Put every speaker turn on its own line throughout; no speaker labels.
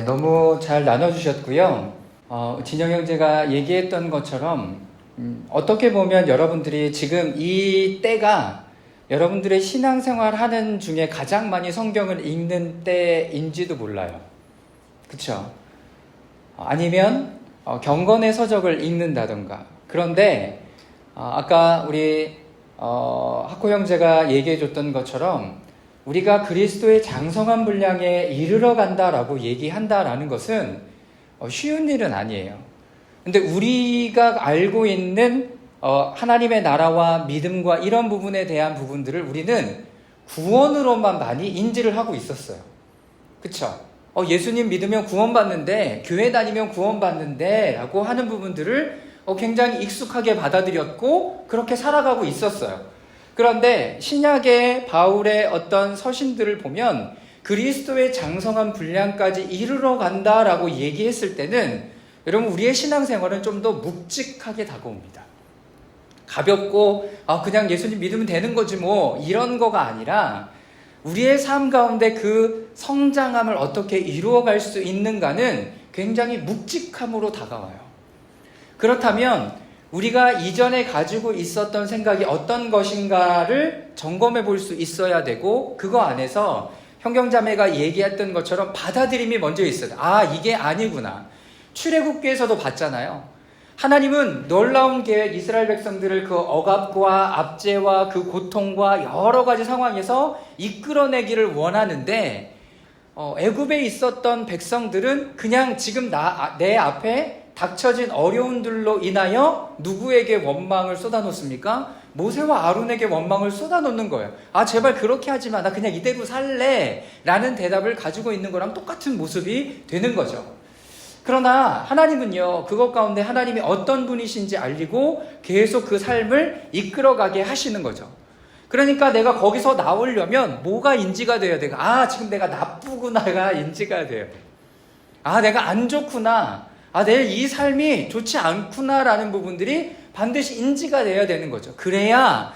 너무 잘 나눠주셨고요. 진영 형제가 얘기했던 것처럼 어떻게 보면 여러분들이 지금 이 때가 여러분들의 신앙생활 하는 중에 가장 많이 성경을 읽는 때인지도 몰라요. 그쵸? 아니면 경건의 서적을 읽는다던가. 그런데 아까 우리 하코 형제가 얘기해줬던 것처럼 우리가 그리스도의 장성한 분량에 이르러 간다라고 얘기한다라는 것은 쉬운 일은 아니에요. 근데 우리가 알고 있는 하나님의 나라와 믿음과 이런 부분에 대한 부분들을 우리는 구원으로만 많이 인지를 하고 있었어요. 그쵸? 예수님 믿으면 구원받는데, 교회 다니면 구원받는데 라고 하는 부분들을 굉장히 익숙하게 받아들였고 그렇게 살아가고 있었어요. 그런데 신약의 바울의 어떤 서신들을 보면 그리스도의 장성한 분량까지 이르러 간다라고 얘기했을 때는 여러분 우리의 신앙생활은 좀 더 묵직하게 다가옵니다. 가볍고 그냥 예수님 믿으면 되는 거지 뭐 이런 거가 아니라 우리의 삶 가운데 그 성장함을 어떻게 이루어갈 수 있는가는 굉장히 묵직함으로 다가와요. 그렇다면 우리가 이전에 가지고 있었던 생각이 어떤 것인가를 점검해 볼 수 있어야 되고 그거 안에서 형경자매가 얘기했던 것처럼 받아들임이 먼저 있어요. 이게 아니구나. 출애굽기에서도 봤잖아요. 하나님은 놀라운 계획, 이스라엘 백성들을 그 억압과 압제와 그 고통과 여러 가지 상황에서 이끌어내기를 원하는데 애굽에 있었던 백성들은 그냥 지금 내 앞에 닥쳐진 어려움들로 인하여 누구에게 원망을 쏟아놓습니까? 모세와 아론에게 원망을 쏟아놓는 거예요. 제발 그렇게 하지 마. 나 그냥 이대로 살래. 라는 대답을 가지고 있는 거랑 똑같은 모습이 되는 거죠. 그러나 하나님은요, 그것 가운데 하나님이 어떤 분이신지 알리고 계속 그 삶을 이끌어가게 하시는 거죠. 그러니까 내가 거기서 나오려면 뭐가 인지가 돼야 돼? 지금 내가 나쁘구나가 인지가 돼요. 내가 안 좋구나. 내 이 삶이 좋지 않구나라는 부분들이 반드시 인지가 돼야 되는 거죠. 그래야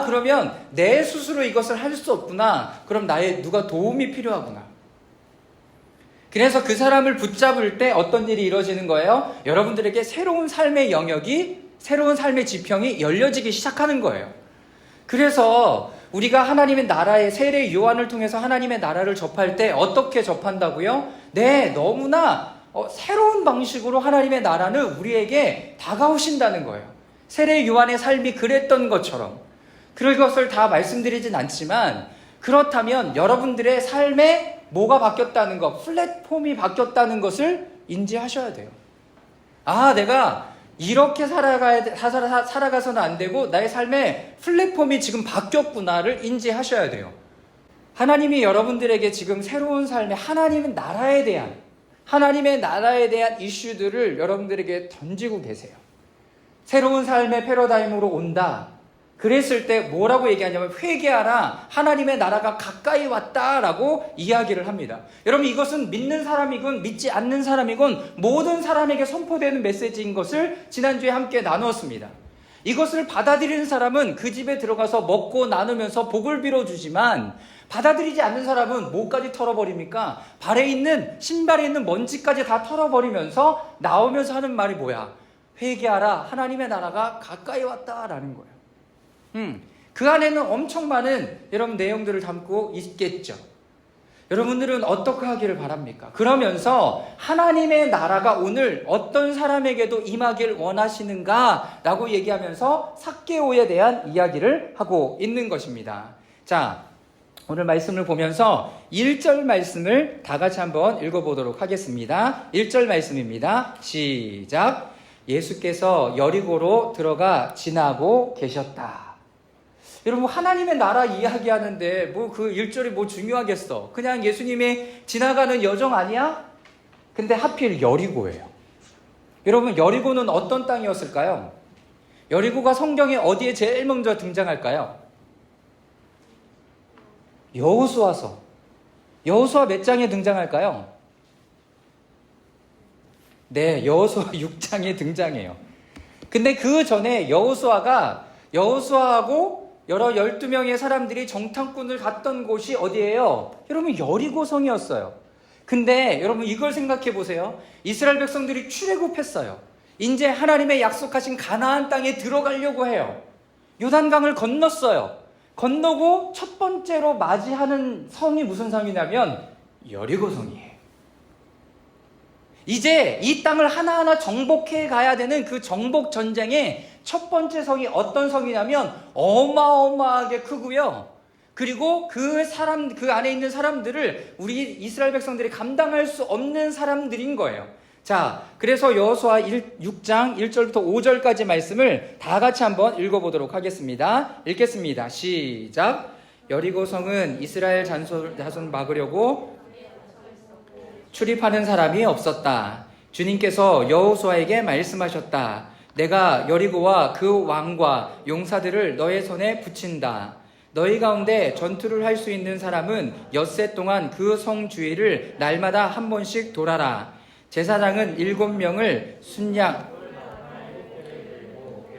그러면 내 스스로 이것을 할 수 없구나. 그럼 나의 누가 도움이 필요하구나. 그래서 그 사람을 붙잡을 때 어떤 일이 이루어지는 거예요? 여러분들에게 새로운 삶의 영역이, 새로운 삶의 지평이 열려지기 시작하는 거예요. 그래서 우리가 하나님의 나라의 세례 요한을 통해서 하나님의 나라를 접할 때 어떻게 접한다고요? 너무나 새로운 방식으로 하나님의 나라는 우리에게 다가오신다는 거예요. 세례 요한의 삶이 그랬던 것처럼. 그것을 다 말씀드리진 않지만 그렇다면 여러분들의 삶에 뭐가 바뀌었다는 것, 플랫폼이 바뀌었다는 것을 인지하셔야 돼요. 내가 이렇게 살아가서는 안 되고 나의 삶의 플랫폼이 지금 바뀌었구나를 인지하셔야 돼요. 하나님이 여러분들에게 지금 새로운 삶의 하나님의 나라에 대한 이슈들을 여러분들에게 던지고 계세요. 새로운 삶의 패러다임으로 온다. 그랬을 때 뭐라고 얘기하냐면 회개하라. 하나님의 나라가 가까이 왔다라고 이야기를 합니다. 여러분 이것은 믿는 사람이건 믿지 않는 사람이건 모든 사람에게 선포되는 메시지인 것을 지난주에 함께 나누었습니다. 이것을 받아들이는 사람은 그 집에 들어가서 먹고 나누면서 복을 빌어주지만 받아들이지 않는 사람은 뭐까지 털어버립니까? 발에 있는 신발에 있는 먼지까지 다 털어버리면서 나오면서 하는 말이 뭐야? 회개하라. 하나님의 나라가 가까이 왔다라는 거예요. 그 안에는 엄청 많은 여러분 내용들을 담고 있겠죠. 여러분들은 어떻게 하기를 바랍니까? 그러면서 하나님의 나라가 오늘 어떤 사람에게도 임하길 원하시는가? 라고 얘기하면서 삭개오에 대한 이야기를 하고 있는 것입니다. 자, 오늘 말씀을 보면서 1절 말씀을 다 같이 한번 읽어보도록 하겠습니다. 1절 말씀입니다. 시작. 예수께서 여리고로 들어가 지나고 계셨다. 여러분 하나님의 나라 이야기하는데 그 1절이 중요하겠어. 그냥 예수님이 지나가는 여정 아니야? 근데 하필 여리고예요. 여러분 여리고는 어떤 땅이었을까요? 여리고가 성경에 어디에 제일 먼저 등장할까요? 여호수아서. 여호수아 몇 장에 등장할까요? 여호수아 6장에 등장해요. 근데 그 전에 여호수아하고 여러 12명의 사람들이 정탐꾼을 갔던 곳이 어디예요? 여러분 여리고성이었어요. 근데 여러분 이걸 생각해 보세요. 이스라엘 백성들이 출애굽했어요. 이제 하나님의 약속하신 가나안 땅에 들어가려고 해요. 요단강을 건넜어요. 건너고 첫 번째로 맞이하는 성이 무슨 성이냐면 여리고 성이에요. 이제 이 땅을 하나하나 정복해 가야 되는 그 정복 전쟁의 첫 번째 성이 어떤 성이냐면 어마어마하게 크고요. 그리고 그 안에 있는 사람들을 우리 이스라엘 백성들이 감당할 수 없는 사람들인 거예요. 자, 그래서 여호수아 6장 1절부터 5절까지 말씀을 다 같이 한번 읽어보도록 하겠습니다. 읽겠습니다. 시작. 여리고 성은 이스라엘 자손 막으려고 출입하는 사람이 없었다. 주님께서 여호수아에게 말씀하셨다. 내가 여리고와 그 왕과 용사들을 너의 손에 붙인다. 너희 가운데 전투를 할 수 있는 사람은 엿새 동안 그 성 주위를 날마다 한 번씩 돌아라. 제사장은 7명을 순양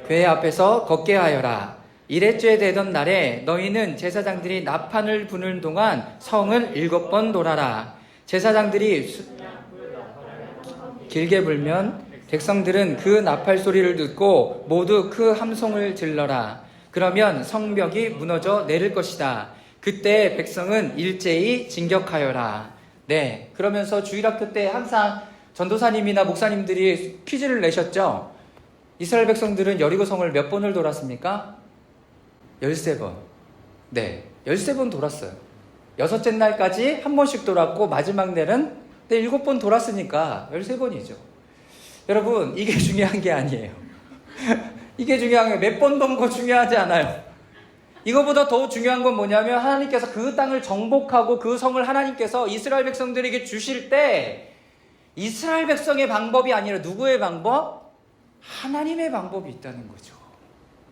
궤 앞에서 걷게 하여라. 이레째 되던 날에 너희는 제사장들이 나판을 부는 동안 성을 7번 돌아라. 제사장들이 길게 불면 백성들은 그 나팔 소리를 듣고 모두 그 함성을 질러라. 그러면 성벽이 무너져 내릴 것이다. 그때 백성은 일제히 진격하여라. 네, 그러면서 주일학교 때 항상 전도사님이나 목사님들이 퀴즈를 내셨죠. 이스라엘 백성들은 여리고 성을 몇 번을 돌았습니까? 13번. 네, 13번 돌았어요. 여섯째 날까지 한 번씩 돌았고 마지막 날은 7번 돌았으니까 13번이죠. 여러분, 이게 중요한 게 아니에요. 이게 중요한 게 몇 번 돈 거 중요하지 않아요. 이거보다 더 중요한 건 뭐냐면 하나님께서 그 땅을 정복하고 그 성을 하나님께서 이스라엘 백성들에게 주실 때 이스라엘 백성의 방법이 아니라 누구의 방법? 하나님의 방법이 있다는 거죠.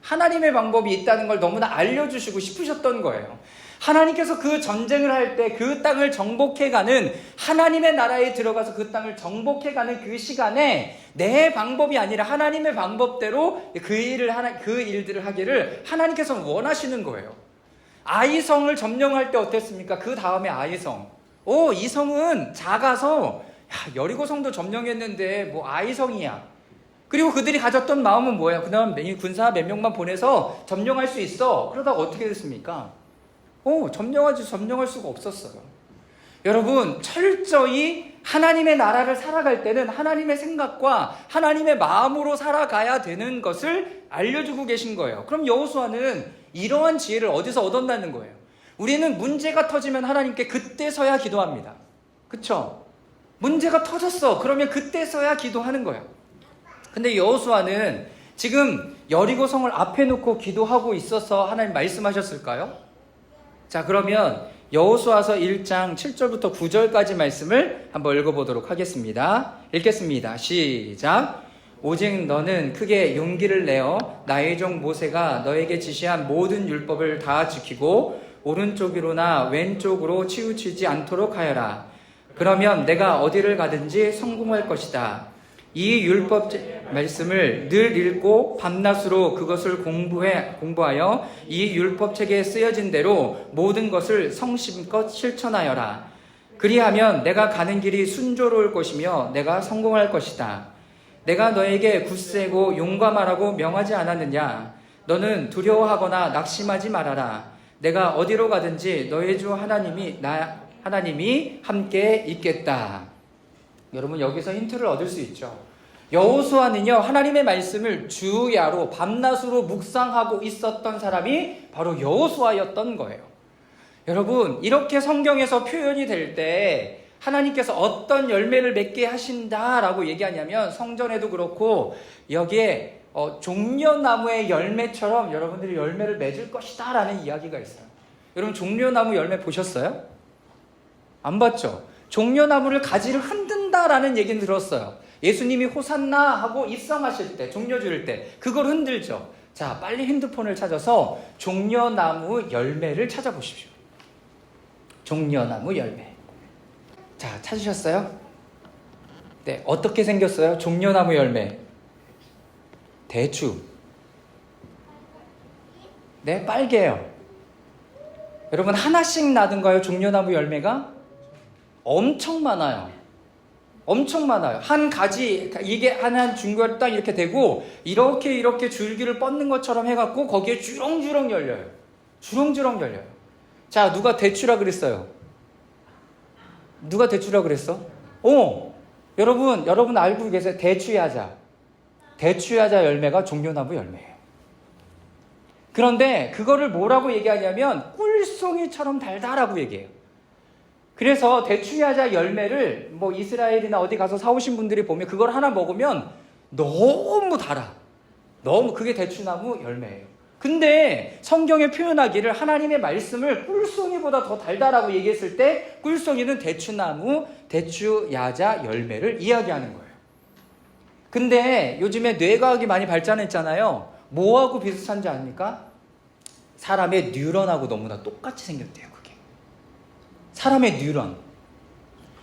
하나님의 방법이 있다는 걸 너무나 알려주시고 싶으셨던 거예요. 하나님께서 그 전쟁을 할 때 그 땅을 정복해가는 하나님의 나라에 들어가서 그 땅을 정복해가는 그 시간에 내 방법이 아니라 하나님의 방법대로 그 일들을 하기를 하나님께서 원하시는 거예요. 아이성을 점령할 때 어땠습니까? 그 다음에 아이성. 이 성은 작아서 여리고 성도 점령했는데 뭐 아이성이야. 그리고 그들이 가졌던 마음은 뭐야? 그다음 군사 몇 명만 보내서 점령할 수 있어. 그러다가 어떻게 됐습니까? 점령할 수가 없었어요. 여러분, 철저히 하나님의 나라를 살아갈 때는 하나님의 생각과 하나님의 마음으로 살아가야 되는 것을 알려주고 계신 거예요. 그럼 여호수아는 이러한 지혜를 어디서 얻었다는 거예요? 우리는 문제가 터지면 하나님께 그때서야 기도합니다. 그쵸? 문제가 터졌어. 그러면 그때서야 기도하는 거예요. 근데 여호수아는 지금 여리고 성을 앞에 놓고 기도하고 있어서 하나님 말씀하셨을까요? 자, 그러면 여호수아서 1장 7절부터 9절까지 말씀을 한번 읽어보도록 하겠습니다. 읽겠습니다. 시작. 오직 너는 크게 용기를 내어 나의 종 모세가 너에게 지시한 모든 율법을 다 지키고 오른쪽으로나 왼쪽으로 치우치지 않도록 하여라. 그러면 내가 어디를 가든지 성공할 것이다. 이 율법 말씀을 늘 읽고 밤낮으로 그것을 공부하여 이 율법책에 쓰여진 대로 모든 것을 성심껏 실천하여라. 그리하면 내가 가는 길이 순조로울 것이며 내가 성공할 것이다. 내가 너에게 굳세고 용감하라고 명하지 않았느냐? 너는 두려워하거나 낙심하지 말아라. 내가 어디로 가든지 너의 주 하나님이 함께 있겠다. 여러분, 여기서 힌트를 얻을 수 있죠. 여호수아는요, 하나님의 말씀을 주야로 밤낮으로 묵상하고 있었던 사람이 바로 여호수아였던 거예요. 여러분, 이렇게 성경에서 표현이 될 때 하나님께서 어떤 열매를 맺게 하신다라고 얘기하냐면 성전에도 그렇고 여기에 종려나무의 열매처럼 여러분들이 열매를 맺을 것이다 라는 이야기가 있어요. 여러분, 종려나무 열매 보셨어요? 안 봤죠? 종려나무를 가지를 흔든다라는 얘기는 들었어요. 예수님이 호산나 하고 입성하실 때, 종려 줄 때 그걸 흔들죠. 자, 빨리 핸드폰을 찾아서 종려나무 열매를 찾아보십시오. 종려나무 열매. 자, 찾으셨어요? 네, 어떻게 생겼어요? 종려나무 열매. 대추. 네, 빨개요. 여러분, 하나씩 나던가요? 종려나무 열매가? 엄청 많아요. 엄청 많아요. 한 가지, 이게 하나 중간에 딱 이렇게 되고, 이렇게 줄기를 뻗는 것처럼 해갖고, 거기에 주렁주렁 열려요. 주렁주렁 열려요. 자, 누가 대추라 그랬어요? 누가 대추라 그랬어? 여러분 알고 계세요? 대추야자. 대추야자 열매가 종려나무 열매예요. 그런데 그거를 뭐라고 얘기하냐면 꿀송이처럼 달다라고 얘기해요. 그래서 대추야자 열매를 뭐 이스라엘이나 어디 가서 사오신 분들이 보면 그걸 하나 먹으면 너무 달아. 너무 그게 대추나무 열매예요. 근데 성경에 표현하기를 하나님의 말씀을 꿀송이보다 더 달다라고 얘기했을 때 꿀송이는 대추나무, 대추야자 열매를 이야기하는 거예요. 근데 요즘에 뇌과학이 많이 발전했잖아요. 뭐하고 비슷한지 아닙니까? 사람의 뉴런하고 너무나 똑같이 생겼대요, 그게. 사람의 뉴런.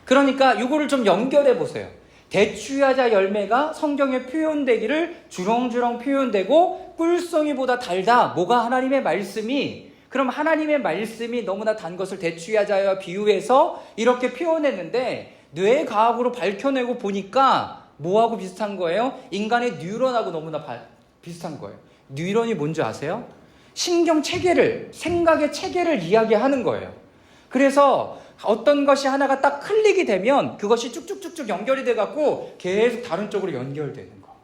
그러니까 이거를 좀 연결해 보세요. 대추야자 열매가 성경에 표현되기를 주렁주렁 표현되고 꿀송이보다 달다. 뭐가 하나님의 말씀이, 그럼 하나님의 말씀이 너무나 단 것을 대추야자와 비유해서 이렇게 표현했는데 뇌과학으로 밝혀내고 보니까 뭐하고 비슷한 거예요? 인간의 뉴런하고 너무나 비슷한 거예요. 뉴런이 뭔지 아세요? 신경 체계를, 생각의 체계를 이야기하는 거예요. 그래서 어떤 것이 하나가 딱 클릭이 되면 그것이 쭉쭉쭉쭉 연결이 돼갖고 계속 다른 쪽으로 연결되는 거.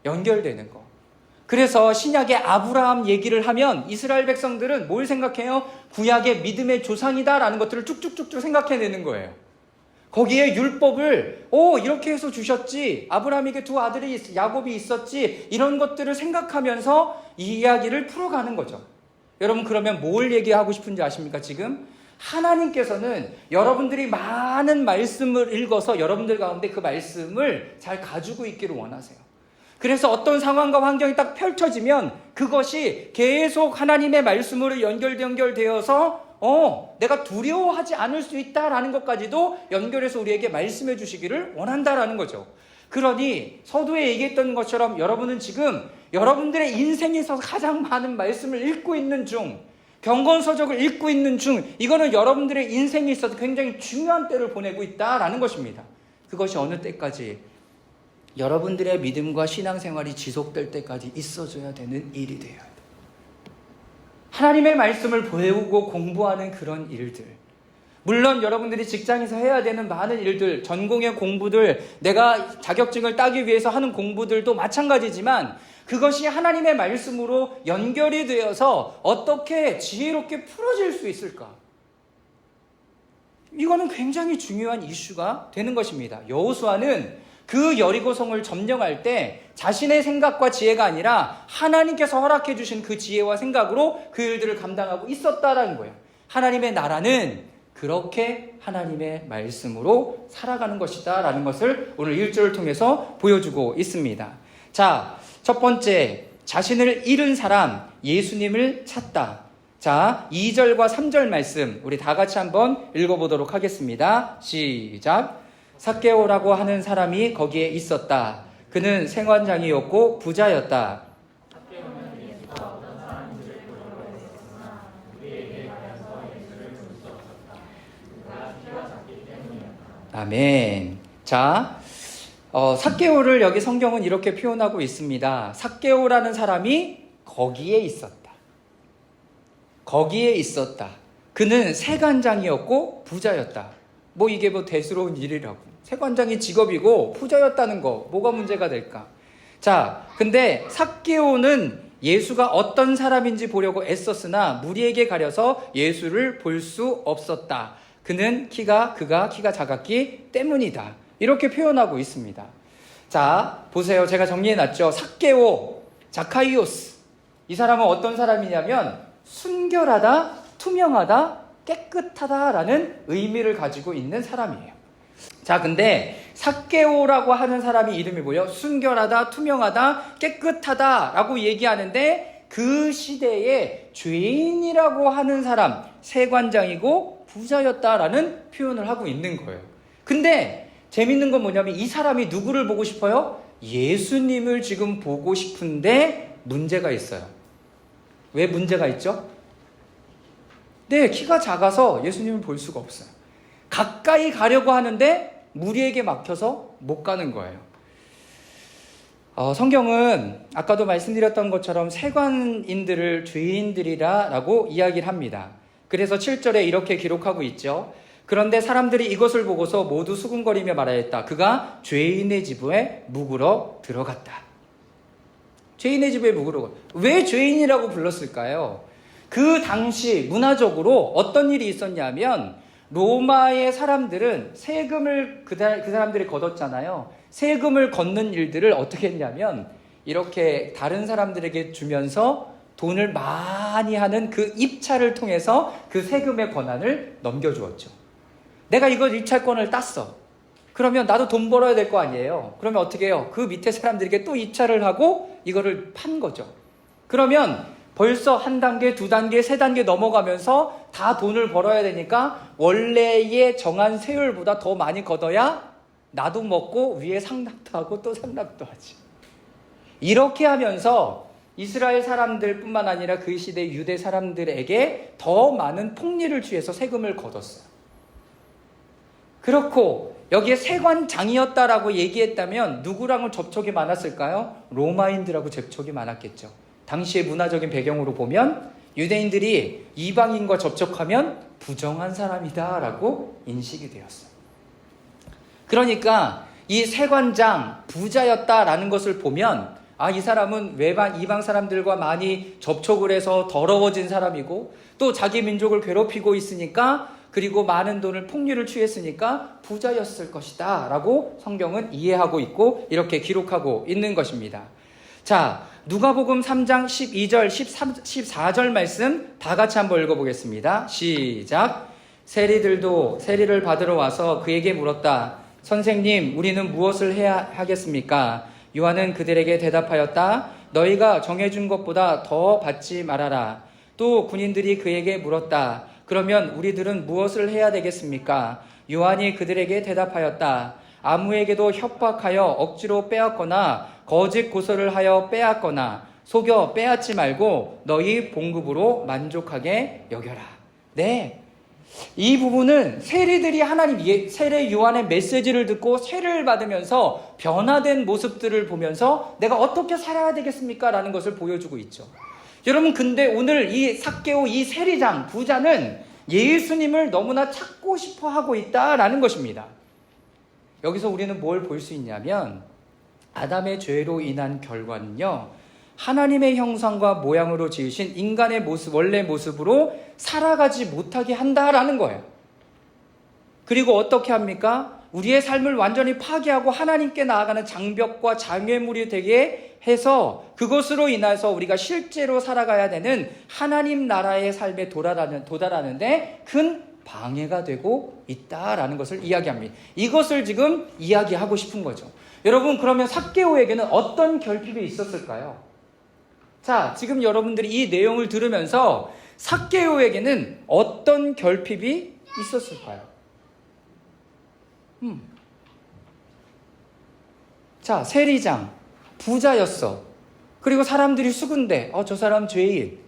연결되는 거. 그래서 신약의 아브라함 얘기를 하면 이스라엘 백성들은 뭘 생각해요? 구약의 믿음의 조상이다라는 것들을 쭉쭉쭉쭉 생각해내는 거예요. 거기에 율법을 이렇게 해서 주셨지, 아브라함에게 두 아들이 야곱이 있었지, 이런 것들을 생각하면서 이 이야기를 풀어가는 거죠. 여러분, 그러면 뭘 얘기하고 싶은지 아십니까? 지금 하나님께서는 여러분들이 많은 말씀을 읽어서 여러분들 가운데 그 말씀을 잘 가지고 있기를 원하세요. 그래서 어떤 상황과 환경이 딱 펼쳐지면 그것이 계속 하나님의 말씀으로 연결되어서 내가 두려워하지 않을 수 있다라는 것까지도 연결해서 우리에게 말씀해 주시기를 원한다라는 거죠. 그러니 서두에 얘기했던 것처럼 여러분은 지금 여러분들의 인생에 있어서 가장 많은 말씀을 읽고 있는 중, 경건서적을 읽고 있는 중, 이거는 여러분들의 인생에 있어서 굉장히 중요한 때를 보내고 있다라는 것입니다. 그것이 어느 때까지? 여러분들의 믿음과 신앙생활이 지속될 때까지 있어줘야 되는 일이 되어야 돼요. 하나님의 말씀을 배우고 공부하는 그런 일들. 물론 여러분들이 직장에서 해야 되는 많은 일들, 전공의 공부들, 내가 자격증을 따기 위해서 하는 공부들도 마찬가지지만 그것이 하나님의 말씀으로 연결이 되어서 어떻게 지혜롭게 풀어질 수 있을까? 이거는 굉장히 중요한 이슈가 되는 것입니다. 여호수아는 그 여리고성을 점령할 때 자신의 생각과 지혜가 아니라 하나님께서 허락해 주신 그 지혜와 생각으로 그 일들을 감당하고 있었다라는 거예요. 하나님의 나라는 그렇게 하나님의 말씀으로 살아가는 것이다 라는 것을 오늘 1절을 통해서 보여주고 있습니다. 자, 첫 번째, 자신을 잃은 사람, 예수님을 찾다. 자, 2절과 3절 말씀 우리 다 같이 한번 읽어보도록 하겠습니다. 시작. 삭개오라고 하는 사람이 거기에 있었다. 그는 세관장이었고 부자였다. 아멘. 자, 삭개오를 여기 성경은 이렇게 표현하고 있습니다. 삭개오라는 사람이 거기에 있었다. 거기에 있었다. 그는 세관장이었고 부자였다. 뭐 이게 뭐 대수로운 일이라고. 세관장이 직업이고 부자였다는 거 뭐가 문제가 될까? 자, 근데 삭개오는 예수가 어떤 사람인지 보려고 애썼으나 무리에게 가려서 예수를 볼 수 없었다. 그는 키가 작았기 때문이다. 이렇게 표현하고 있습니다. 자, 보세요. 제가 정리해놨죠. 삭개오, 자카이오스. 이 사람은 어떤 사람이냐면 순결하다, 투명하다, 깨끗하다라는 의미를 가지고 있는 사람이에요. 자, 근데 삭개오라고 하는 사람이 이름이 뭐예요? 순결하다, 투명하다, 깨끗하다라고 얘기하는데 그 시대에 죄인이라고 하는 사람, 세관장이고 부자였다라는 표현을 하고 있는 거예요. 근데 재밌는 건 뭐냐면 이 사람이 누구를 보고 싶어요? 예수님을 지금 보고 싶은데 문제가 있어요. 왜 문제가 있죠? 네, 키가 작아서 예수님을 볼 수가 없어요. 가까이 가려고 하는데 무리에게 막혀서 못 가는 거예요. 성경은 아까도 말씀드렸던 것처럼 세관인들을 죄인들이라고 이야기를 합니다. 그래서 7절에 이렇게 기록하고 있죠. 그런데 사람들이 이것을 보고서 모두 수군거리며 말하였다. 그가 죄인의 집에 묵으러 들어갔다. 죄인의 집에 묵으러. 왜 죄인이라고 불렀을까요? 그 당시 문화적으로 어떤 일이 있었냐면 로마의 사람들은 세금을 그 사람들이 걷었잖아요. 세금을 걷는 일들을 어떻게 했냐면 이렇게 다른 사람들에게 주면서 돈을 많이 하는 그 입찰을 통해서 그 세금의 권한을 넘겨주었죠. 내가 이거 입찰권을 땄어. 그러면 나도 돈 벌어야 될 거 아니에요. 그러면 어떻게 해요? 그 밑에 사람들에게 또 입찰을 하고 이거를 판 거죠. 그러면 벌써 한 단계, 두 단계, 세 단계 넘어가면서 다 돈을 벌어야 되니까 원래의 정한 세율보다 더 많이 걷어야 나도 먹고 위에 상납도 하고 또 상납도 하지. 이렇게 하면서 이스라엘 사람들 뿐만 아니라 그 시대 유대 사람들에게 더 많은 폭리를 취해서 세금을 걷었어요. 그렇고 여기에 세관장이었다라고 얘기했다면 누구랑은 접촉이 많았을까요? 로마인들하고 접촉이 많았겠죠. 당시의 문화적인 배경으로 보면 유대인들이 이방인과 접촉하면 부정한 사람이다라고 인식이 되었어요. 그러니까 이 세관장 부자였다라는 것을 보면 이 사람은 이방 사람들과 많이 접촉을 해서 더러워진 사람이고 또 자기 민족을 괴롭히고 있으니까 그리고 많은 돈을 폭리를 취했으니까 부자였을 것이다 라고 성경은 이해하고 있고 이렇게 기록하고 있는 것입니다. 자, 누가복음 3장 12절 14절 말씀 다 같이 한번 읽어보겠습니다. 시작. 세리들도 세리를 받으러 와서 그에게 물었다. 선생님, 우리는 무엇을 해야 하겠습니까? 요한은 그들에게 대답하였다. 너희가 정해준 것보다 더 받지 말아라. 또 군인들이 그에게 물었다. 그러면 우리들은 무엇을 해야 되겠습니까? 요한이 그들에게 대답하였다. 아무에게도 협박하여 억지로 빼앗거나 거짓 고소를 하여 빼앗거나 속여 빼앗지 말고 너희 봉급으로 만족하게 여겨라. 네. 이 부분은 세리들이 세례 요한의 메시지를 듣고 세례를 받으면서 변화된 모습들을 보면서 내가 어떻게 살아야 되겠습니까? 라는 것을 보여주고 있죠. 여러분, 근데 오늘 이 삭개오 이 세리장 부자는 예수님을 너무나 찾고 싶어 하고 있다라는 것입니다. 여기서 우리는 뭘 볼 수 있냐면 아담의 죄로 인한 결과는요, 하나님의 형상과 모양으로 지으신 인간의 모습, 원래 모습으로 살아가지 못하게 한다라는 거예요. 그리고 어떻게 합니까? 우리의 삶을 완전히 파괴하고 하나님께 나아가는 장벽과 장애물이 되게 해서 그것으로 인해서 우리가 실제로 살아가야 되는 하나님 나라의 삶에 도달하는데 큰 방해가 되고 있다라는 것을 이야기합니다. 이것을 지금 이야기하고 싶은 거죠. 여러분, 그러면 삭개오에게는 어떤 결핍이 있었을까요? 자, 지금 여러분들이 이 내용을 들으면서 삭개오에게는 어떤 결핍이 있었을까요? 자, 세리장, 부자였어. 그리고 사람들이 수군대, 저 사람 죄인.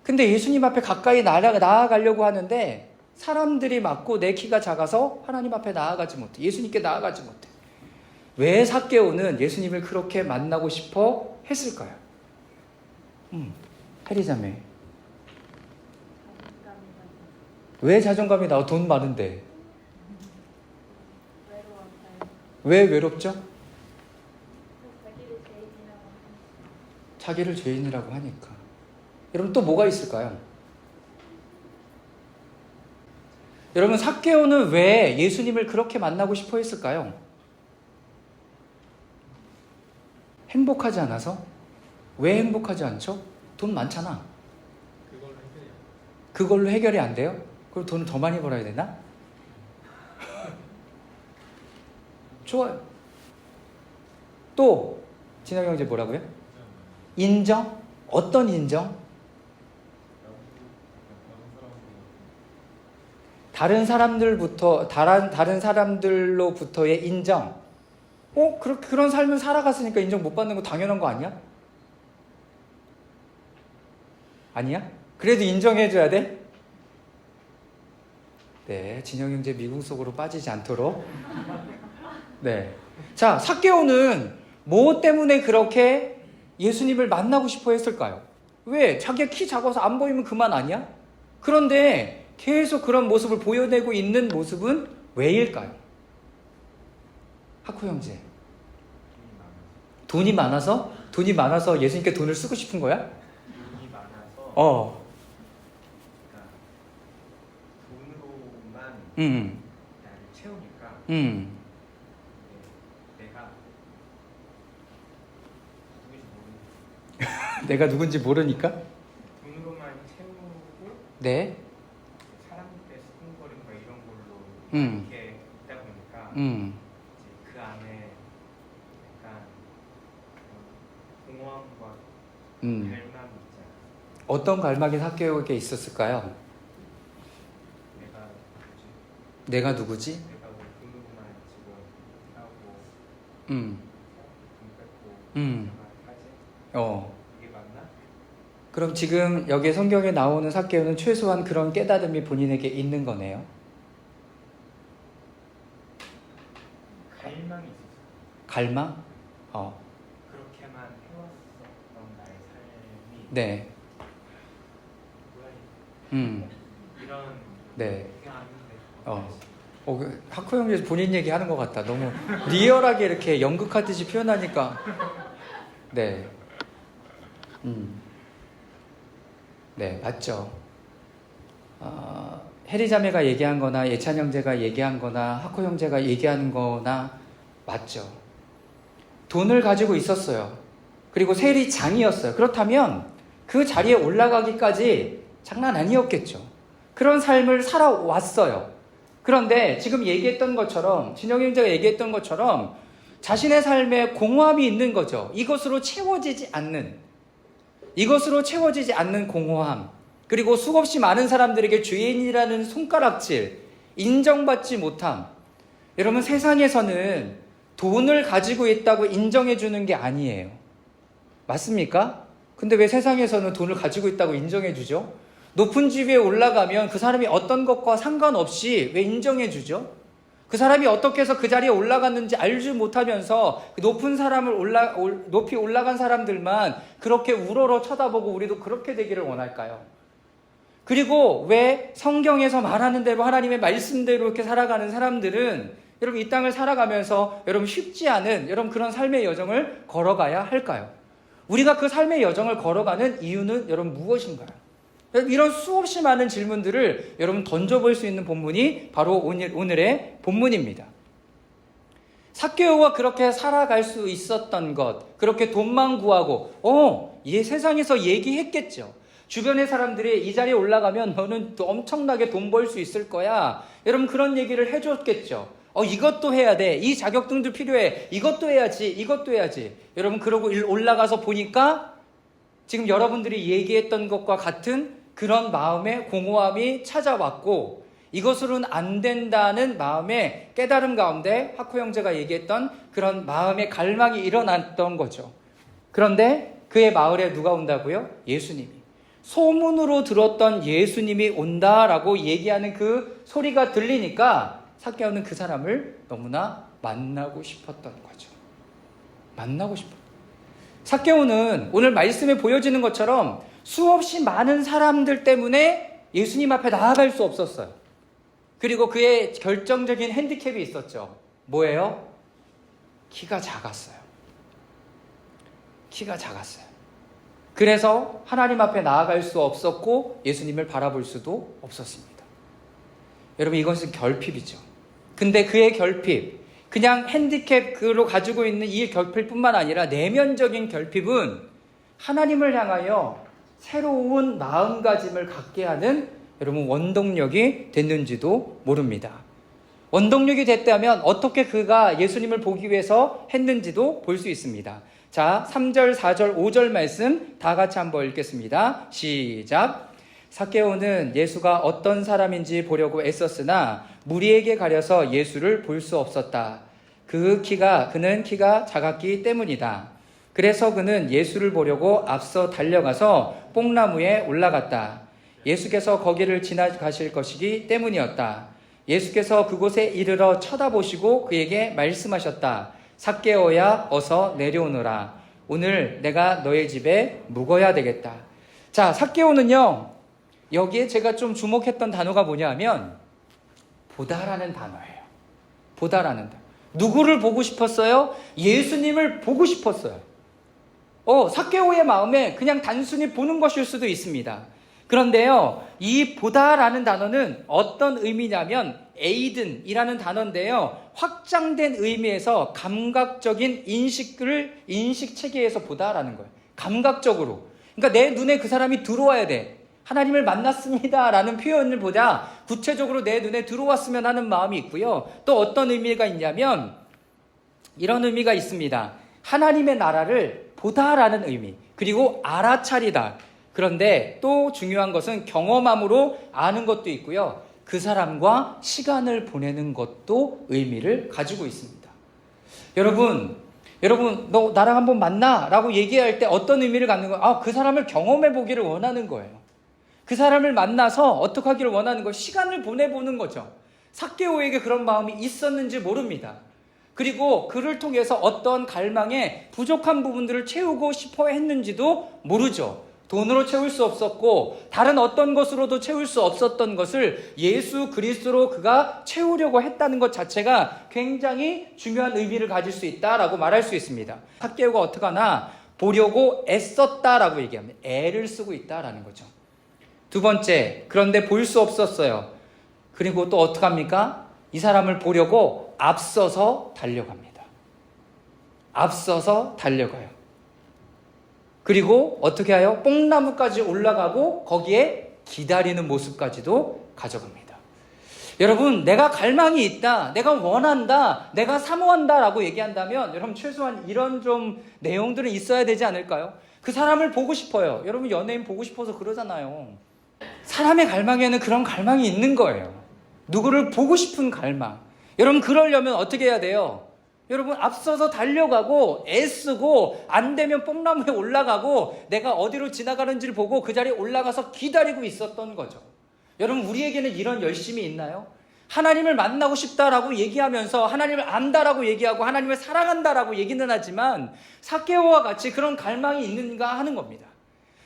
근데 예수님 앞에 가까이 나아가려고 하는데 사람들이 막고 내 키가 작아서 하나님 앞에 나아가지 못해. 예수님께 나아가지 못해. 왜 삭개오는 예수님을 그렇게 만나고 싶어 했을까요? 해리자매. 왜 자존감이 나와? 돈 많은데. 왜 외롭죠? 자기를 죄인이라고 하니까. 여러분, 또 뭐가 있을까요? 여러분, 삭개오는 왜 예수님을 그렇게 만나고 싶어 했을까요? 행복하지 않아서? 왜 행복하지 않죠? 돈 많잖아. 그걸로 해결이 안 돼요? 그럼 돈을 더 많이 벌어야 되나? 좋아요. 또 진영 형제 뭐라고요? 인정? 어떤 인정? 다른 사람들로부터의 인정. 그런 삶을 살아갔으니까 인정 못 받는 거 당연한 거 아니야? 아니야? 그래도 인정해줘야 돼? 네, 진영 형제 미궁 속으로 빠지지 않도록. 네. 자, 삭개오는 뭐 때문에 그렇게 예수님을 만나고 싶어 했을까요? 왜? 자기가 키 작아서 안 보이면 그만 아니야? 그런데 계속 그런 모습을 보여내고 있는 모습은 왜일까요? 하쿠 형제. 돈이 많아서? 돈이 많아서 예수님께 돈을 쓰고 싶은 거야?
돈이 많아서 그러니까 돈으로만 나를 채우니까 내가 누군지 모르니까
내가 누군지 모르니까?
돈으로만 채우고
네.
사람들의 수근거림과 이런 걸로 이렇게 있다 보니까 이제 그 안에 약간 공허함과 갈망이 있잖아.
어떤 갈망이 삭개오에게 있었을까요? 내가 누구지?
내가 뭐 돈으로만 지금 하고
음.
돈 뺏고 하지? 이게 맞나?
그럼 지금 여기 성경에 나오는 삭개오는 최소한 그런 깨달음이 본인에게 있는 거네요.
갈망이 있었어.
갈망?
그렇게만 해왔었던 나의 삶이
네.
뭐야 이런
네.
그냥 아닌데.
하쿠 형제 본인 얘기하는 것 같다. 너무 리얼하게 이렇게 연극하듯이 표현하니까. 네. 네, 맞죠. 해리 자매가 얘기한 거나 예찬 형제가 얘기한 거나 하쿠 형제가 얘기하는 거나 맞죠. 돈을 가지고 있었어요. 그리고 세리장이었어요. 그렇다면 그 자리에 올라가기까지 장난 아니었겠죠. 그런 삶을 살아왔어요. 그런데 지금 얘기했던 것처럼, 진영 형제가 얘기했던 것처럼 자신의 삶에 공허함이 있는 거죠. 이것으로 채워지지 않는 공허함, 그리고 수없이 많은 사람들에게 죄인이라는 손가락질, 인정받지 못함. 여러분, 세상에서는 돈을 가지고 있다고 인정해주는 게 아니에요. 맞습니까? 근데 왜 세상에서는 돈을 가지고 있다고 인정해주죠? 높은 지위에 올라가면 그 사람이 어떤 것과 상관없이 왜 인정해주죠? 그 사람이 어떻게 해서 그 자리에 올라갔는지 알지 못하면서 그 높은 사람을 높이 올라간 사람들만 그렇게 우러러 쳐다보고 우리도 그렇게 되기를 원할까요? 그리고 왜 성경에서 말하는 대로 하나님의 말씀대로 이렇게 살아가는 사람들은 여러분 이 땅을 살아가면서 여러분 쉽지 않은 여러분 그런 삶의 여정을 걸어가야 할까요? 우리가 그 삶의 여정을 걸어가는 이유는 여러분 무엇인가요? 이런 수없이 많은 질문들을 여러분 던져볼 수 있는 본문이 바로 오늘의 본문입니다. 삭개오가 그렇게 살아갈 수 있었던 것, 그렇게 돈만 구하고 세상에서 얘기했겠죠. 주변의 사람들이 이 자리에 올라가면 너는 또 엄청나게 돈 벌 수 있을 거야. 여러분 그런 얘기를 해줬겠죠. 이것도 해야 돼. 이 자격증도 필요해. 이것도 해야지. 여러분 그러고 올라가서 보니까 지금 여러분들이 얘기했던 것과 같은 그런 마음의 공허함이 찾아왔고 이것으로는 안 된다는 마음의 깨달음 가운데 하쿠 형제가 얘기했던 그런 마음의 갈망이 일어났던 거죠. 그런데 그의 마을에 누가 온다고요? 예수님이. 소문으로 들었던 예수님이 온다라고 얘기하는 그 소리가 들리니까 삭개오는 그 사람을 너무나 만나고 싶었던 거죠. 삭개오는 오늘 말씀에 보여지는 것처럼 수없이 많은 사람들 때문에 예수님 앞에 나아갈 수 없었어요. 그리고 그의 결정적인 핸디캡이 있었죠. 뭐예요? 키가 작았어요. 그래서 하나님 앞에 나아갈 수 없었고 예수님을 바라볼 수도 없었습니다. 여러분 이것은 결핍이죠. 근데 그의 결핍, 그냥 핸디캡으로 가지고 있는 이 결핍뿐만 아니라 내면적인 결핍은 하나님을 향하여 새로운 마음가짐을 갖게 하는 여러분 원동력이 됐는지도 모릅니다. 원동력이 됐다면 어떻게 그가 예수님을 보기 위해서 했는지도 볼 수 있습니다. 자, 3절, 4절, 5절 말씀 다 같이 한번 읽겠습니다. 시작. 삭개오는 예수가 어떤 사람인지 보려고 애썼으나 무리에게 가려서 예수를 볼 수 없었다. 그는 키가 작았기 때문이다. 그래서 그는 예수를 보려고 앞서 달려가서 뽕나무에 올라갔다. 예수께서 거기를 지나가실 것이기 때문이었다. 예수께서 그곳에 이르러 쳐다보시고 그에게 말씀하셨다. 삭개오야 어서 내려오너라. 오늘 내가 너의 집에 묵어야 되겠다. 자, 삭개오는요, 여기에 제가 좀 주목했던 단어가 뭐냐면 보다라는 단어예요. 보다라는 단어. 누구를 보고 싶었어요? 예수님을 보고 싶었어요. 삭개오의 마음에 그냥 단순히 보는 것일 수도 있습니다. 그런데요, 이 보다라는 단어는 어떤 의미냐면 에이든이라는 단어인데요, 확장된 의미에서 감각적인 인식 체계에서 보다라는 거예요. 감각적으로. 그러니까 내 눈에 그 사람이 들어와야 돼. 하나님을 만났습니다 라는 표현을 보자 구체적으로 내 눈에 들어왔으면 하는 마음이 있고요. 또 어떤 의미가 있냐면 이런 의미가 있습니다. 하나님의 나라를 보다라는 의미, 그리고 알아차리다. 그런데 또 중요한 것은 경험함으로 아는 것도 있고요. 그 사람과 시간을 보내는 것도 의미를 가지고 있습니다. 여러분, 너 나랑 한번 만나 라고 얘기할 때 어떤 의미를 갖는 거예요? 그 사람을 경험해 보기를 원하는 거예요. 그 사람을 만나서 어떻게 하기를 원하는 거예요? 시간을 보내보는 거죠. 삭개오에게 그런 마음이 있었는지 모릅니다. 그리고 그를 통해서 어떤 갈망에 부족한 부분들을 채우고 싶어 했는지도 모르죠. 돈으로 채울 수 없었고 다른 어떤 것으로도 채울 수 없었던 것을 예수 그리스도로 그가 채우려고 했다는 것 자체가 굉장히 중요한 의미를 가질 수 있다라고 말할 수 있습니다. 삭개오가 어떻게 하나? 보려고 애썼다라고 얘기합니다. 애를 쓰고 있다라는 거죠. 두 번째, 그런데 볼 수 없었어요. 그리고 또 어떻게 합니까? 이 사람을 보려고 앞서서 달려갑니다. 앞서서 달려가요. 그리고 어떻게 해요? 뽕나무까지 올라가고 거기에 기다리는 모습까지도 가져갑니다. 여러분, 내가 갈망이 있다, 내가 원한다, 내가 사모한다 라고 얘기한다면 여러분 최소한 이런 좀 내용들은 있어야 되지 않을까요? 그 사람을 보고 싶어요. 여러분 연예인 보고 싶어서 그러잖아요. 사람의 갈망에는 그런 갈망이 있는 거예요. 누구를 보고 싶은 갈망. 여러분 그러려면 어떻게 해야 돼요? 여러분 앞서서 달려가고 애쓰고 안 되면 뽕나무에 올라가고 내가 어디로 지나가는지를 보고 그 자리에 올라가서 기다리고 있었던 거죠. 여러분 우리에게는 이런 열심이 있나요? 하나님을 만나고 싶다라고 얘기하면서 하나님을 안다라고 얘기하고 하나님을 사랑한다라고 얘기는 하지만 삭개오와 같이 그런 갈망이 있는가 하는 겁니다.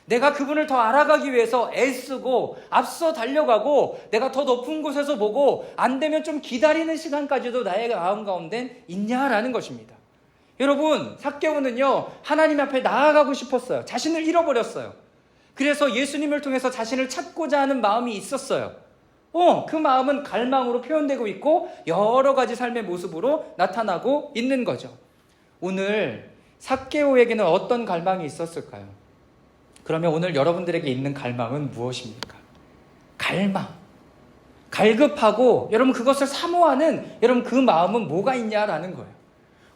내가 그분을 더 알아가기 위해서 애쓰고 앞서 달려가고 내가 더 높은 곳에서 보고 안 되면 좀 기다리는 시간까지도 나의 마음 가운데 있냐라는 것입니다. 여러분 삭개오는요 하나님 앞에 나아가고 싶었어요. 자신을 잃어버렸어요. 그래서 예수님을 통해서 자신을 찾고자 하는 마음이 있었어요. 그 마음은 갈망으로 표현되고 있고 여러 가지 삶의 모습으로 나타나고 있는 거죠. 오늘 삭개오에게는 어떤 갈망이 있었을까요? 그러면 오늘 여러분들에게 있는 갈망은 무엇입니까? 갈망. 갈급하고 여러분 그것을 사모하는 여러분 그 마음은 뭐가 있냐라는 거예요.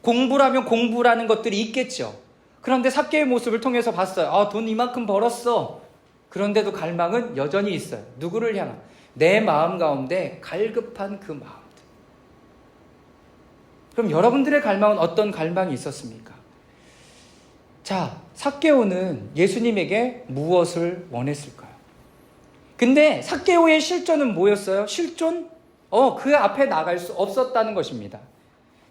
공부라면 공부라는 것들이 있겠죠. 그런데 삭개오의 모습을 통해서 봤어요. 돈 이만큼 벌었어. 그런데도 갈망은 여전히 있어요. 누구를 향한? 내 마음 가운데 갈급한 그 마음들. 그럼 여러분들의 갈망은 어떤 갈망이 있었습니까? 자, 삭개오는 예수님에게 무엇을 원했을까요? 근데 삭개오의 실존은 뭐였어요? 실존? 그 앞에 나갈 수 없었다는 것입니다.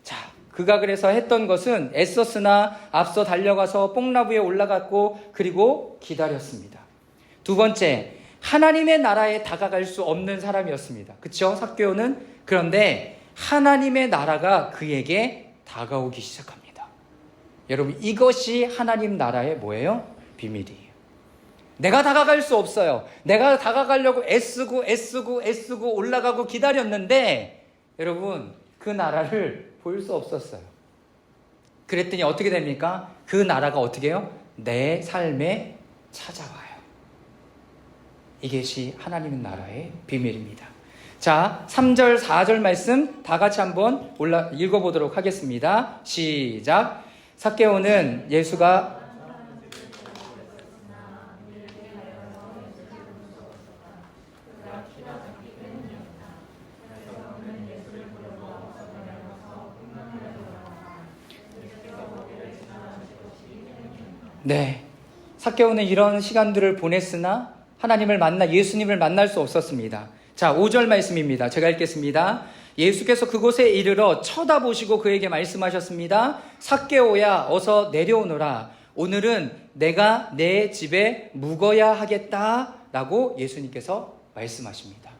자, 그가 그래서 했던 것은 애썼으나 앞서 달려가서 뽕나무에 올라갔고 그리고 기다렸습니다. 두 번째, 하나님의 나라에 다가갈 수 없는 사람이었습니다. 그렇죠? 삭개오는. 그런데 하나님의 나라가 그에게 다가오기 시작합니다. 여러분 이것이 하나님 나라의 뭐예요? 비밀이에요. 내가 다가갈 수 없어요. 내가 다가가려고 애쓰고 올라가고 기다렸는데 여러분 그 나라를 볼 수 없었어요. 그랬더니 어떻게 됩니까? 그 나라가 어떻게 해요? 내 삶에 찾아와요. 이것이 하나님 나라의 비밀입니다. 자, 3절 4절 말씀 다 같이 한번 읽어보도록 하겠습니다. 시작. 삭개오는 예수가 네, 삭개오는 이런 시간들을 보냈으나 하나님을 만나 예수님을 만날 수 없었습니다. 자, 5절 말씀입니다. 제가 읽겠습니다. 예수께서 그곳에 이르러 쳐다보시고 그에게 말씀하셨습니다. 삭개오야, 어서 내려오너라. 오늘은 내가 내 집에 묵어야 하겠다. 라고 예수님께서 말씀하십니다.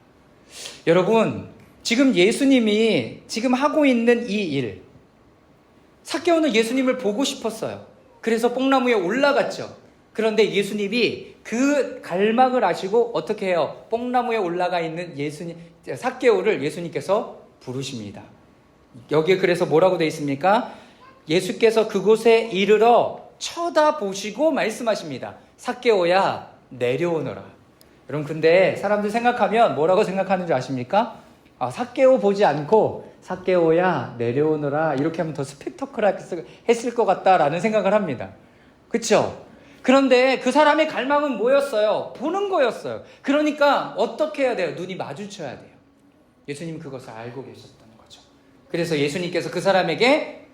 여러분, 지금 예수님이 지금 하고 있는 이 일, 삭개오는 예수님을 보고 싶었어요. 그래서 뽕나무에 올라갔죠. 그런데 예수님이 그 갈망을 아시고 어떻게 해요? 뽕나무에 올라가 있는 삭개오를 예수님께서 부르십니다. 여기에 그래서 뭐라고 되어 있습니까? 예수께서 그곳에 이르러 쳐다보시고 말씀하십니다. 삭개오야, 내려오너라. 여러분, 근데 사람들 생각하면 뭐라고 생각하는 줄 아십니까? 삭개오 보지 않고 삭개오야, 내려오너라 이렇게 하면 더 스펙터클하게 했을 것 같다라는 생각을 합니다. 그렇죠? 그런데 그 사람의 갈망은 뭐였어요? 보는 거였어요. 그러니까 어떻게 해야 돼요? 눈이 마주쳐야 돼요. 예수님 그것을 알고 계셨던 거죠. 그래서 예수님께서 그 사람에게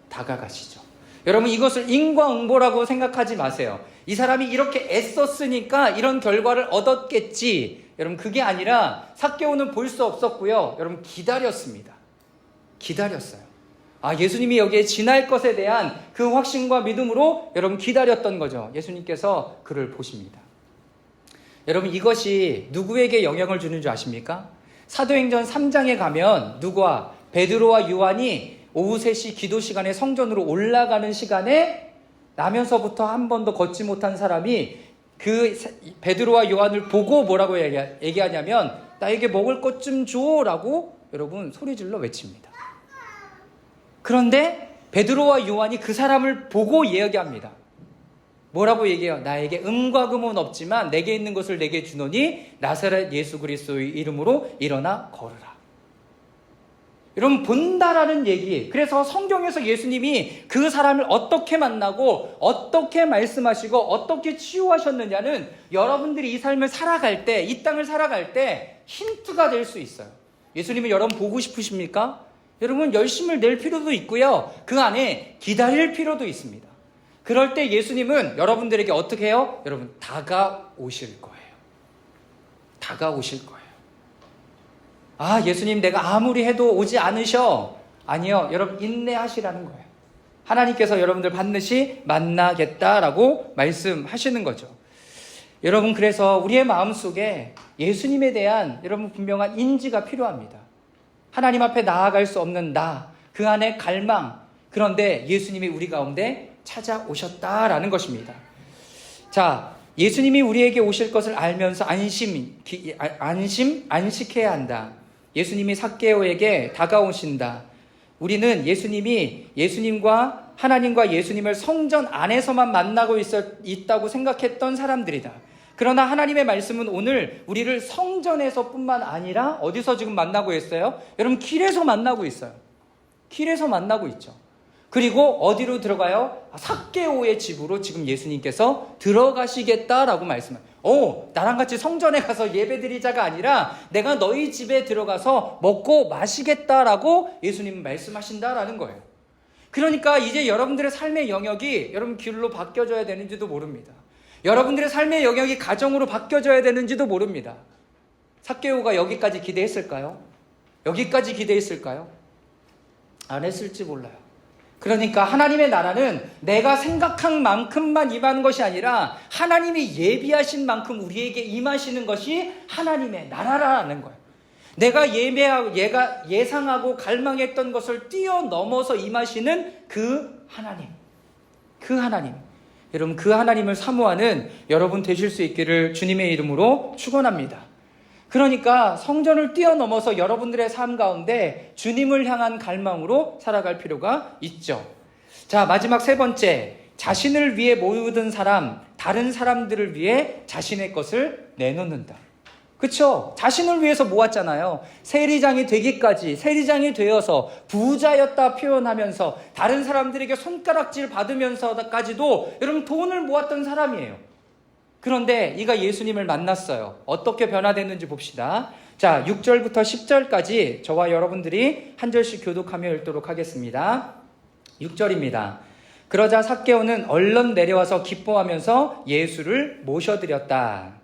다가가시죠. 여러분, 이것을 인과응보라고 생각하지 마세요. 이 사람이 이렇게 애썼으니까 이런 결과를 얻었겠지. 여러분, 그게 아니라 삭개오는 볼 수 없었고요. 여러분, 기다렸습니다. 기다렸어요. 예수님이 여기에 지날 것에 대한 그 확신과 믿음으로 여러분 기다렸던 거죠. 예수님께서 그를 보십니다. 여러분, 이것이 누구에게 영향을 주는 줄 아십니까? 사도행전 3장에 가면 누구와? 베드로와 요한이 오후 3시 기도 시간에 성전으로 올라가는 시간에 나면서부터 한 번도 걷지 못한 사람이 그 베드로와 요한을 보고 뭐라고 얘기하냐면 나에게 먹을 것 좀 줘라고 여러분 소리질러 외칩니다. 그런데 베드로와 요한이 그 사람을 보고 이야기합니다. 뭐라고 얘기해요? 나에게 음과 금은 없지만 내게 있는 것을 내게 주노니 나사렛 예수 그리스도의 이름으로 일어나 걸으라. 여러분, 본다라는 얘기. 그래서 성경에서 예수님이 그 사람을 어떻게 만나고 어떻게 말씀하시고 어떻게 치유하셨느냐는 여러분들이 이 삶을 살아갈 때, 이 땅을 살아갈 때 힌트가 될 수 있어요. 예수님을 여러분 보고 싶으십니까? 여러분, 열심을 낼 필요도 있고요. 그 안에 기다릴 필요도 있습니다. 그럴 때 예수님은 여러분들에게 어떻게 해요? 여러분, 다가오실 거예요. 다가오실 거예요. 예수님 내가 아무리 해도 오지 않으셔. 아니요, 여러분 인내하시라는 거예요. 하나님께서 여러분들 반드시 만나겠다라고 말씀하시는 거죠. 여러분, 그래서 우리의 마음속에 예수님에 대한 여러분 분명한 인지가 필요합니다. 하나님 앞에 나아갈 수 없는 나, 그 안에 갈망, 그런데 예수님이 우리 가운데 찾아오셨다라는 것입니다. 자, 예수님이 우리에게 오실 것을 알면서 안식해야 한다. 예수님이 삭개오에게 다가오신다. 우리는 예수님과 하나님과 예수님을 성전 안에서만 만나고 있다고 생각했던 사람들이다. 그러나 하나님의 말씀은 오늘 우리를 성전에서뿐만 아니라 어디서 지금 만나고 있어요? 여러분, 길에서 만나고 있어요. 길에서 만나고 있죠. 그리고 어디로 들어가요? 삭개오의 집으로 지금 예수님께서 들어가시겠다라고 말씀해요. 나랑 같이 성전에 가서 예배드리자가 아니라 내가 너희 집에 들어가서 먹고 마시겠다라고 예수님은 말씀하신다라는 거예요. 그러니까 이제 여러분들의 삶의 영역이 여러분 길로 바뀌어져야 되는지도 모릅니다. 여러분들의 삶의 영역이 가정으로 바뀌어져야 되는지도 모릅니다. 삭개오가 여기까지 기대했을까요? 여기까지 기대했을까요? 안 했을지 몰라요. 그러니까 하나님의 나라는 내가 생각한 만큼만 임하는 것이 아니라 하나님이 예비하신 만큼 우리에게 임하시는 것이 하나님의 나라라는 거예요. 내가 예상하고 갈망했던 것을 뛰어넘어서 임하시는 그 하나님. 여러분, 그 하나님을 사모하는 여러분 되실 수 있기를 주님의 이름으로 축원합니다. 그러니까 성전을 뛰어넘어서 여러분들의 삶 가운데 주님을 향한 갈망으로 살아갈 필요가 있죠. 자, 마지막 세 번째, 자신을 위해 모으던 사람, 다른 사람들을 위해 자신의 것을 내놓는다. 그렇죠? 자신을 위해서 모았잖아요. 세리장이 되기까지, 세리장이 되어서 부자였다 표현하면서 다른 사람들에게 손가락질 받으면서까지도 여러분 돈을 모았던 사람이에요. 그런데 이가 예수님을 만났어요. 어떻게 변화됐는지 봅시다. 자, 6절부터 10절까지 저와 여러분들이 한 절씩 교독하며 읽도록 하겠습니다. 6절입니다. 그러자 삭개오는 얼른 내려와서 기뻐하면서 예수를 모셔드렸다.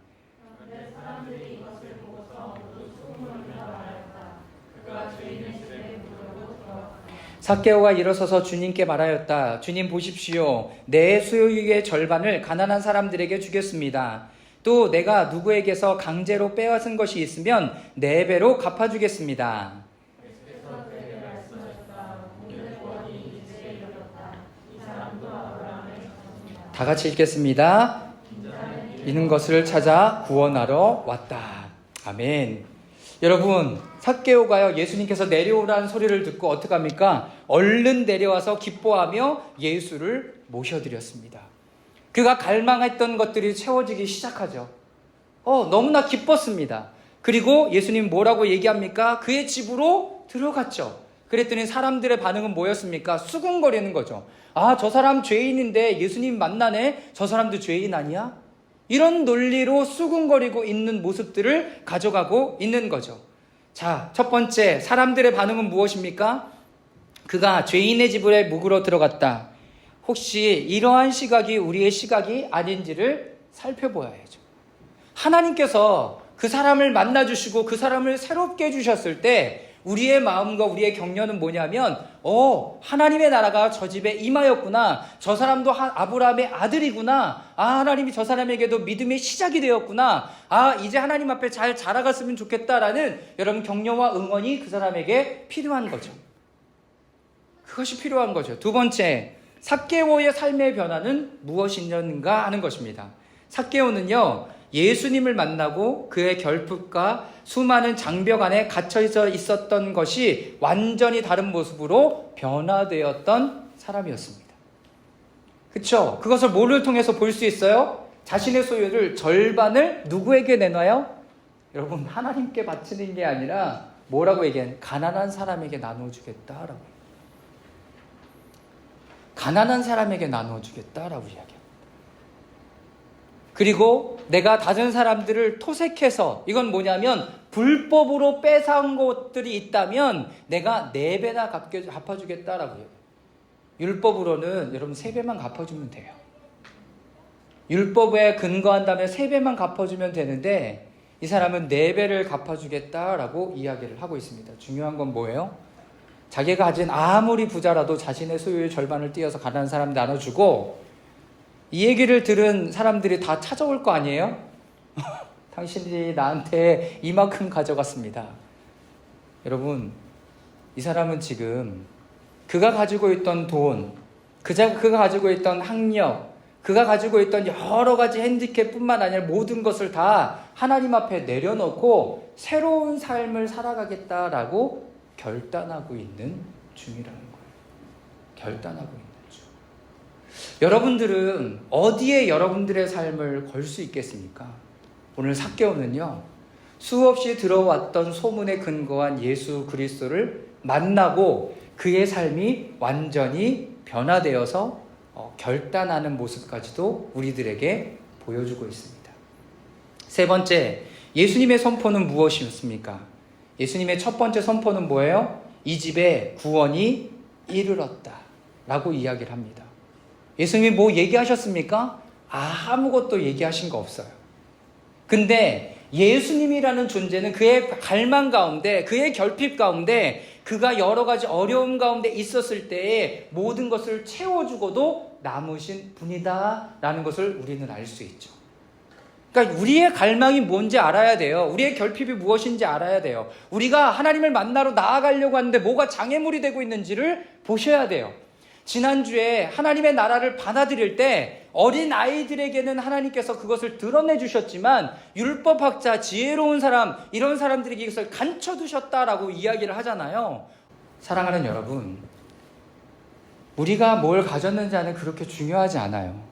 삭개오가 일어서서 주님께 말하였다. 주님 보십시오. 내 소유의 절반을 가난한 사람들에게 주겠습니다. 또 내가 누구에게서 강제로 빼앗은 것이 있으면 4배로 갚아주겠습니다. 다 같이 읽겠습니다. 이는 것을 찾아 구원하러 왔다. 아멘. 여러분, 삭개오가요, 예수님께서 내려오라는 소리를 듣고 어떻게 합니까? 얼른 내려와서 기뻐하며 예수를 모셔드렸습니다. 그가 갈망했던 것들이 채워지기 시작하죠. 너무나 기뻤습니다. 그리고 예수님 뭐라고 얘기합니까? 그의 집으로 들어갔죠. 그랬더니 사람들의 반응은 뭐였습니까? 수군거리는 거죠. 아, 저 사람 죄인인데 예수님 만나네? 저 사람도 죄인 아니야? 이런 논리로 수군거리고 있는 모습들을 가져가고 있는 거죠. 자, 첫 번째, 사람들의 반응은 무엇입니까? 그가 죄인의 집에 묵으러 들어갔다. 혹시 이러한 시각이 우리의 시각이 아닌지를 살펴보아야죠. 하나님께서 그 사람을 만나주시고 그 사람을 새롭게 해주셨을 때 우리의 마음과 우리의 격려는 뭐냐면 하나님의 나라가 저 집에 임하였구나. 저 사람도 아브라함의 아들이구나. 하나님이 저 사람에게도 믿음의 시작이 되었구나. 이제 하나님 앞에 잘 자라갔으면 좋겠다라는 여러분 격려와 응원이 그 사람에게 필요한 거죠. 그것이 필요한 거죠. 두 번째, 삭개오의 삶의 변화는 무엇이었는가 하는 것입니다. 삭개오는요, 예수님을 만나고 그의 결핍과 수많은 장벽 안에 갇혀 있었던 것이 완전히 다른 모습으로 변화되었던 사람이었습니다. 그렇죠? 그것을 뭐를 통해서 볼 수 있어요? 자신의 소유를 절반을 누구에게 내놔요? 여러분, 하나님께 바치는 게 아니라 뭐라고 얘기하는? 가난한 사람에게 나눠주겠다라고. 가난한 사람에게 나눠주겠다라고 이야기합니다. 그리고 내가 다른 사람들을 토색해서, 이건 뭐냐면 불법으로 뺏어온 것들이 있다면 내가 4배나 갚아주겠다라고 해요. 율법으로는 여러분 3배만 갚아주면 돼요. 율법에 근거한다면 3배만 갚아주면 되는데 이 사람은 4배를 갚아주겠다라고 이야기를 하고 있습니다. 중요한 건 뭐예요? 자기가 가진 아무리 부자라도 자신의 소유의 절반을 떼어서 가난한 사람 나눠주고, 이 얘기를 들은 사람들이 다 찾아올 거 아니에요? 당신이 나한테 이만큼 가져갔습니다. 여러분, 이 사람은 지금 그가 가지고 있던 돈, 그가 가지고 있던 학력, 그가 가지고 있던 여러 가지 핸디캡뿐만 아니라 모든 것을 다 하나님 앞에 내려놓고 새로운 삶을 살아가겠다라고 결단하고 있는 중이라는 거예요. 결단하고 있는 중. 여러분들은 어디에 여러분들의 삶을 걸 수 있겠습니까? 오늘 삭개오는요, 수없이 들어왔던 소문에 근거한 예수 그리스도를 만나고 그의 삶이 완전히 변화되어서 결단하는 모습까지도 우리들에게 보여주고 있습니다. 세 번째, 예수님의 선포는 무엇이었습니까? 예수님의 첫 번째 선포는 뭐예요? 이 집에 구원이 이르렀다 라고 이야기를 합니다. 예수님이 뭐 얘기하셨습니까? 아무것도 얘기하신 거 없어요. 근데 예수님이라는 존재는 그의 갈망 가운데, 그의 결핍 가운데, 그가 여러 가지 어려움 가운데 있었을 때에 모든 것을 채워주고도 남으신 분이다 라는 것을 우리는 알 수 있죠. 그러니까 우리의 갈망이 뭔지 알아야 돼요. 우리의 결핍이 무엇인지 알아야 돼요. 우리가 하나님을 만나러 나아가려고 하는데 뭐가 장애물이 되고 있는지를 보셔야 돼요. 지난주에 하나님의 나라를 받아들일 때 어린 아이들에게는 하나님께서 그것을 드러내 주셨지만 율법학자, 지혜로운 사람, 이런 사람들에게 이것을 감춰두셨다라고 이야기를 하잖아요. 사랑하는 여러분, 우리가 뭘 가졌는지는 그렇게 중요하지 않아요.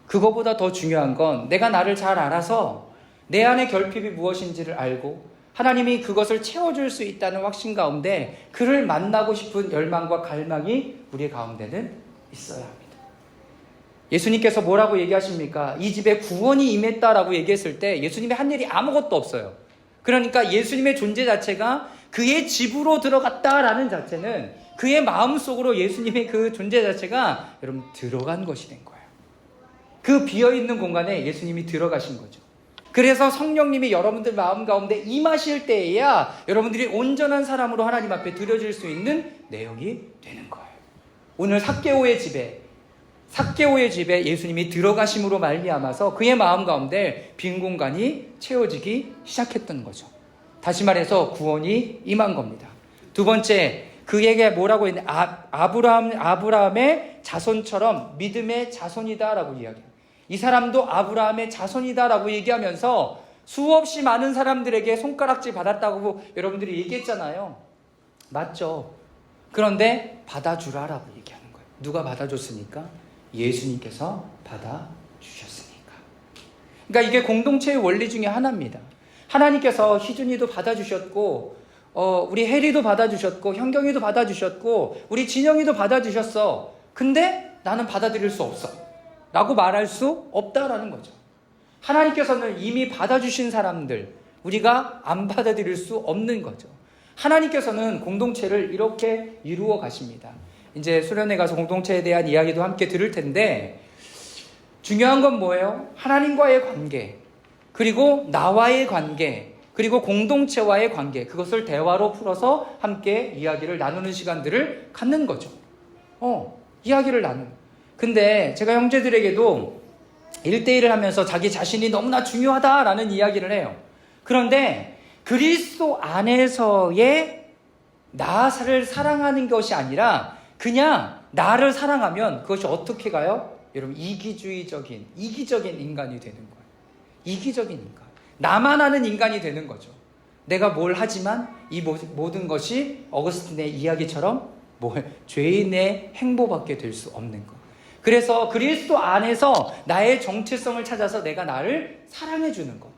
그거보다 더 중요한 건 내가 나를 잘 알아서 내 안의 결핍이 무엇인지를 알고 하나님이 그것을 채워줄 수 있다는 확신 가운데 그를 만나고 싶은 열망과 갈망이 우리 가운데는 있어야 합니다. 예수님께서 뭐라고 얘기하십니까? 이 집에 구원이 임했다라고 얘기했을 때 예수님이 한 일이 아무것도 없어요. 그러니까 예수님의 존재 자체가 그의 집으로 들어갔다라는 자체는 그의 마음속으로 예수님의 그 존재 자체가 여러분 들어간 것이 된 거예요. 그 비어있는 공간에 예수님이 들어가신 거죠. 그래서 성령님이 여러분들 마음 가운데 임하실 때에야 여러분들이 온전한 사람으로 하나님 앞에 드려질 수 있는 내용이 되는 거예요. 오늘 삭개오의 집에 예수님이 들어가심으로 말미암아서 그의 마음 가운데 빈 공간이 채워지기 시작했던 거죠. 다시 말해서 구원이 임한 겁니다. 두 번째, 그에게 뭐라고 했냐? 아브라함의 자손처럼 믿음의 자손이다라고 이야기해요. 이 사람도 아브라함의 자손이다라고 얘기하면서 수없이 많은 사람들에게 손가락질 받았다고 여러분들이 얘기했잖아요. 맞죠? 그런데 받아주라라고 얘기하는 거예요. 누가 받아줬으니까? 예수님께서 받아주셨으니까. 그러니까 이게 공동체의 원리 중에 하나입니다. 하나님께서 희준이도 받아주셨고 우리 혜리도 받아주셨고 현경이도 받아주셨고 우리 진영이도 받아주셨어. 근데 나는 받아들일 수 없어 라고 말할 수 없다라는 거죠. 하나님께서는 이미 받아주신 사람들 우리가 안 받아들일 수 없는 거죠. 하나님께서는 공동체를 이렇게 이루어 가십니다. 이제 수련회 가서 공동체에 대한 이야기도 함께 들을 텐데 중요한 건 뭐예요? 하나님과의 관계, 그리고 나와의 관계, 그리고 공동체와의 관계, 그것을 대화로 풀어서 함께 이야기를 나누는 시간들을 갖는 거죠. 이야기를 나누는. 근데 제가 형제들에게도 1대1을 하면서 자기 자신이 너무나 중요하다라는 이야기를 해요. 그런데 그리스도 안에서의 나를 사랑하는 것이 아니라 그냥 나를 사랑하면 그것이 어떻게 가요? 여러분, 이기적인 인간이 되는 거예요. 이기적인 인간. 나만 아는 인간이 되는 거죠. 내가 뭘 하지만 이 모든 것이 어거스틴의 이야기처럼 죄인의 행보밖에 될 수 없는 것. 그래서 그리스도 안에서 나의 정체성을 찾아서 내가 나를 사랑해 주는 것.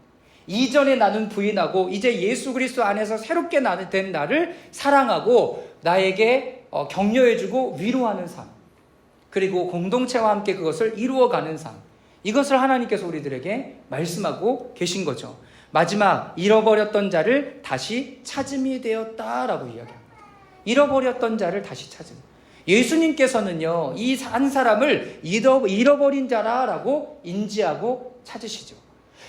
이전에 나는 부인하고 이제 예수 그리스도 안에서 새롭게 된 나를 사랑하고 나에게 격려해주고 위로하는 삶, 그리고 공동체와 함께 그것을 이루어가는 삶, 이것을 하나님께서 우리들에게 말씀하고 계신 거죠. 마지막, 잃어버렸던 자를 다시 찾음이 되었다라고 이야기합니다. 잃어버렸던 자를 다시 찾음. 예수님께서는요, 이 한 사람을 잃어버린 자라라고 인지하고 찾으시죠.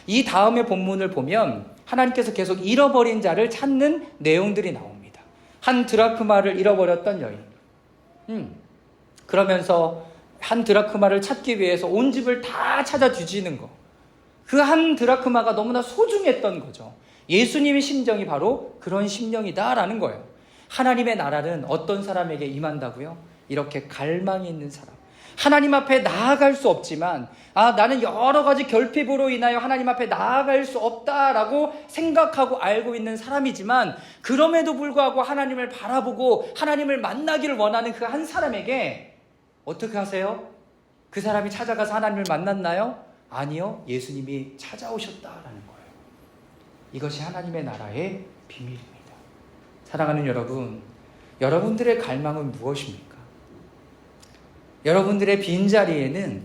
이 다음의 본문을 보면 하나님께서 계속 잃어버린 자를 찾는 내용들이 나옵니다. 한 드라크마를 잃어버렸던 여인. 그러면서 한 드라크마를 찾기 위해서 온 집을 다 찾아 뒤지는 거. 그 한 드라크마가 너무나 소중했던 거죠. 예수님의 심정이 바로 그런 심령이다라는 거예요. 하나님의 나라는 어떤 사람에게 임한다고요? 이렇게 갈망이 있는 사람. 하나님 앞에 나아갈 수 없지만 나는 여러 가지 결핍으로 인하여 하나님 앞에 나아갈 수 없다라고 생각하고 알고 있는 사람이지만 그럼에도 불구하고 하나님을 바라보고 하나님을 만나기를 원하는 그 한 사람에게 어떻게 하세요? 그 사람이 찾아가서 하나님을 만났나요? 아니요. 예수님이 찾아오셨다라는 거예요. 이것이 하나님의 나라의 비밀입니다. 사랑하는 여러분, 여러분들의 갈망은 무엇입니까? 여러분들의 빈자리에는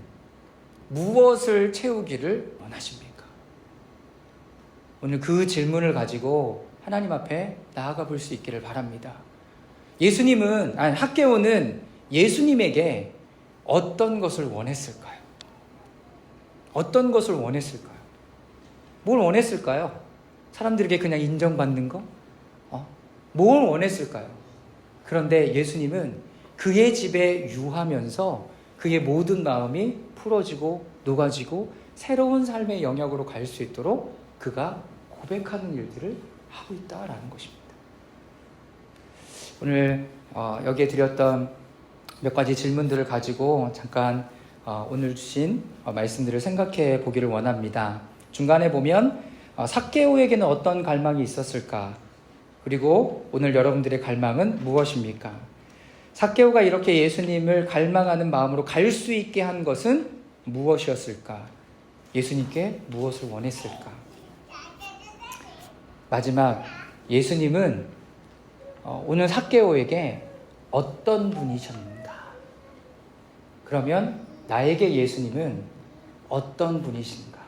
무엇을 채우기를 원하십니까? 오늘 그 질문을 가지고 하나님 앞에 나아가 볼 수 있기를 바랍니다. 삭개오는 예수님에게 어떤 것을 원했을까요? 어떤 것을 원했을까요? 뭘 원했을까요? 사람들에게 그냥 인정받는 거? 뭘 원했을까요? 그런데 예수님은 그의 집에 유하면서 그의 모든 마음이 풀어지고 녹아지고 새로운 삶의 영역으로 갈 수 있도록 그가 고백하는 일들을 하고 있다라는 것입니다. 오늘 여기에 드렸던 몇 가지 질문들을 가지고 잠깐 오늘 주신 말씀들을 생각해 보기를 원합니다. 중간에 보면 삭개오에게는 어떤 갈망이 있었을까? 그리고 오늘 여러분들의 갈망은 무엇입니까? 삭개오가 이렇게 예수님을 갈망하는 마음으로 갈 수 있게 한 것은 무엇이었을까? 예수님께 무엇을 원했을까? 마지막, 예수님은 오늘 삭개오에게 어떤 분이셨는가? 그러면 나에게 예수님은 어떤 분이신가?